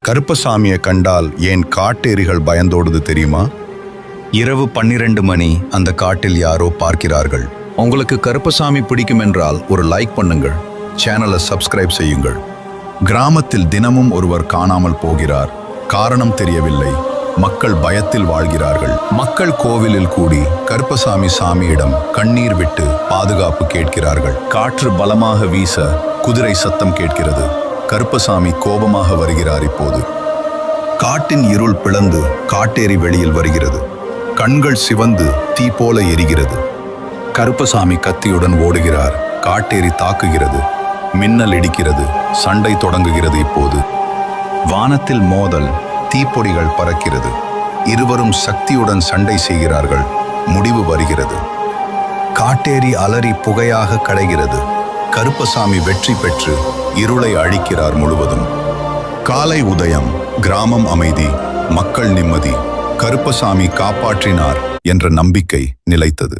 கருப்பசாமியை கண்டால் ஏன் காட்டேரிகள் பயந்தோடுது தெரியுமா? இரவு 12 மணி அந்த காட்டில் யாரோ பார்க்கிறார்கள். உங்களுக்கு கருப்பசாமி பிடிக்கும் என்றால் ஒரு லைக் பண்ணுங்கள், சேனலை சப்ஸ்கிரைப் செய்யுங்கள். கிராமத்தில் தினமும் ஒருவர் காணாமல் போகிறார். காரணம் தெரியவில்லை. மக்கள் பயத்தில் வாழ்கிறார்கள். மக்கள் கோவிலில் கூடி கருப்பசாமி சாமியிடம் கண்ணீர் விட்டு பாதுகாப்பு கேட்கிறார்கள். காற்று பலமாக வீச குதிரை சத்தம் கேட்கிறது. கருப்பசாமி கோபமாக வருகிறார். இப்போது காட்டின் இருள் பிளந்து காட்டேரி வெளியில் வருகிறது. கண்கள் சிவந்து தீ போல எரிகிறது. கருப்பசாமி கத்தியுடன் ஓடுகிறார். காட்டேரி தாக்குகிறது. மின்னல் இடிக்கிறது. சண்டை தொடங்குகிறது. இப்போது வானத்தில் மோதல், தீப்பொடிகள் பறக்கிறது. இருவரும் சக்தியுடன் சண்டை செய்கிறார்கள். முடிவு வருகிறது. காட்டேரி அலறி புகையாக கடைகிறது. கருப்பசாமி வெற்றி பெற்று இருளை அழிக்கிறார் முழுவதும். காலை உதயம், கிராமம் அமைதி, மக்கள் நிம்மதி. கருப்பசாமி காப்பாற்றினார் என்ற நம்பிக்கை நிலைத்தது.